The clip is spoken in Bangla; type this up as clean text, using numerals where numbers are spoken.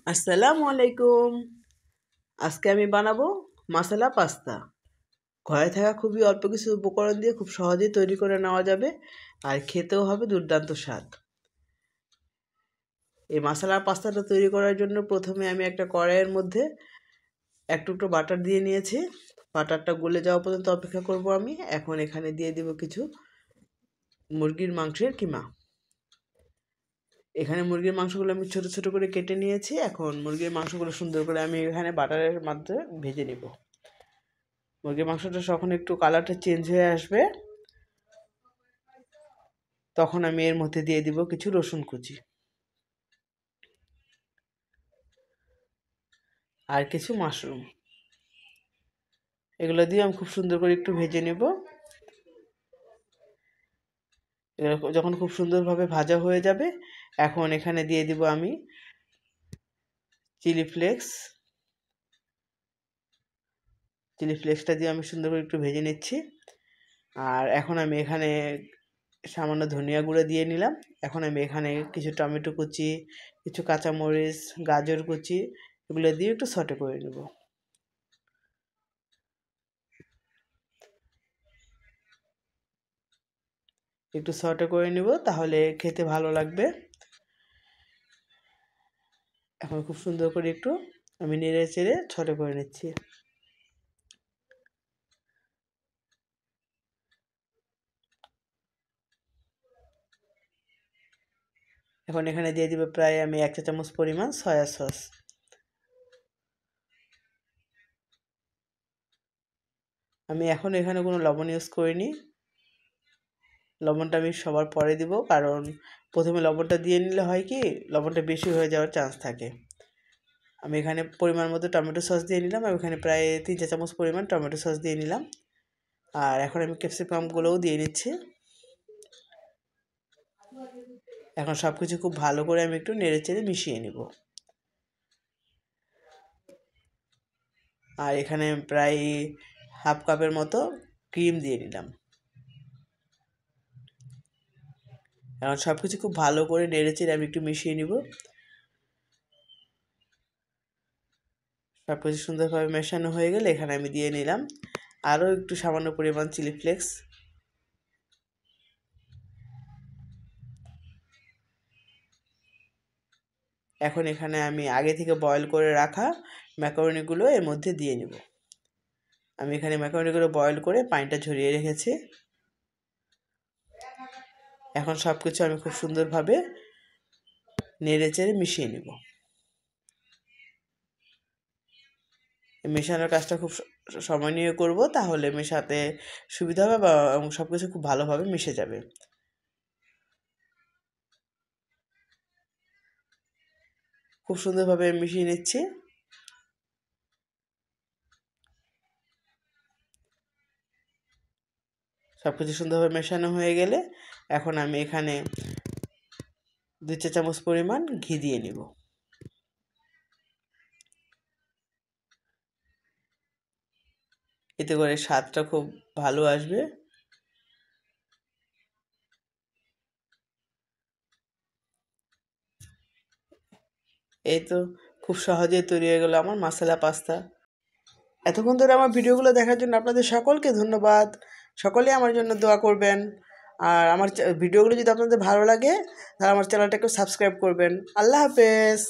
আসসালামু আলাইকুম। আজকে আমি বানাবো মশলা পাস্তা। ঘরে থাকা খুবই অল্প কিছু উপকরণ দিয়ে খুব সহজেই তৈরি করে নেওয়া যাবে, আর খেতেও হবে দুর্দান্ত স্বাদ। এই মশলা পাস্তাটা তৈরি করার জন্য প্রথমে আমি একটা কড়াইয়ের মধ্যে এক টুকরো বাটার দিয়ে নিয়েছি। বাটারটা গলে যাওয়া পর্যন্ত অপেক্ষা করব আমি। এখন এখানে দিয়ে দিব কিছু মুরগির মাংসের কিমা। এখানে মুরগির মাংসগুলো আমি ছোট ছোট করে কেটে নিয়েছি। এখন মুরগির মাংসগুলো সুন্দর করে আমি এখানে বাটারের মাধ্যমে ভেজে নিব। মুরগির মাংসটা যখন একটু কালারটা চেঞ্জ হয়ে আসবে, তখন আমি এর মধ্যে দিয়ে দিব কিছু রসুন কুচি আর কিছু মাশরুম। এগুলো দিয়ে আমি খুব সুন্দর করে একটু ভেজে নেব। এগুলো যখন খুব সুন্দরভাবে ভাজা হয়ে যাবে, এখন এখানে দিয়ে দিব আমি চিলি ফ্লেক্স। চিলি ফ্লেক্সটা দিয়ে আমি সুন্দর করে একটু ভেজে নিচ্ছি। আর এখন আমি এখানে সামান্য ধনিয়া গুঁড়ো দিয়ে নিলাম। এখন আমি এখানে কিছু টমেটো কুচি, কিছু কাঁচামরিচ, গাজর কুচি এগুলো দিয়ে একটু সটে করে নেব। একটু সটে করে নিব, তাহলে খেতে ভালো লাগবে। এখন খুব সুন্দর করে একটু আমি নেড়ে চেড়ে সটে করে নিচ্ছি। এখন এখানে দিয়ে দিব প্রায় আমি 1 চা চামচ পরিমাণ সয়া সস। আমি এখন এখানে কোনো লবণ ইউজ করিনি। লবণটা আমি সবার পরে দিব, কারণ প্রথমে লবণটা দিয়ে নিলে হয় কি, লবণটা বেশি হয়ে যাওয়ার চান্স থাকে। আমি এখানে পরিমাণ মতো টমেটো সস দিয়ে নিলাম। আমি এখানে প্রায় 3 চা চামচ পরিমাণ টমেটো সস দিয়ে নিলাম। আর এখন আমি ক্যাপসিকামগুলোও দিয়ে নিচ্ছি। এখন সব কিছু খুব ভালো করে আমি একটু নেড়ে চেড়ে মিশিয়ে নিব। আর এখানে প্রায় হাফ কাপের মতো ক্রিম দিয়ে নিলাম। এখন সব কিছু খুব ভালো করে নেড়ে চেড়ে আমি একটু মিশিয়ে নিব। সব কিছু সুন্দরভাবে মেশানো হয়ে গেলে এখানে আমি দিয়ে নিলাম আরও একটু সামান্য পরিমাণ চিলি ফ্লেক্স। এখন এখানে আমি আগে থেকে বয়েল করে রাখা ম্যাকারনিগুলো এর মধ্যে দিয়ে নিব। আমি এখানে ম্যাকারনিগুলো বয়েল করে পানিটা ঝরিয়ে রেখেছি। এখন সব কিছু আমি খুব সুন্দরভাবে নেড়ে চেড়ে মিশিয়ে নিব। মেশানোর কাজটা খুব সময় নিয়ে করব, তাহলে মেশাতে সুবিধা হবে বা সব কিছু খুব ভালোভাবে মিশে যাবে। খুব সুন্দরভাবে মিশিয়ে নিচ্ছি। সব কিছু সুন্দরভাবে মেশানো হয়ে গেলে এখন আমি এখানে 2 চা চামচ পরিমাণ ঘি দিয়ে নিব। এতে করে স্বাদটা খুব ভালো আসবে। এই তো খুব সহজেই তৈরি হয়ে গেল আমার মশলা পাস্তা। এতক্ষণ ধরে আমার ভিডিওগুলো দেখার জন্য আপনাদের সকলকে ধন্যবাদ। সকলেই আমার জন্য দোয়া করবেন। আর আমার ভিডিওগুলো যদি আপনাদের ভালো লাগে, তাহলে আমার চ্যানেলটাকে সাবস্ক্রাইব করবেন। আল্লাহ হাফেজ।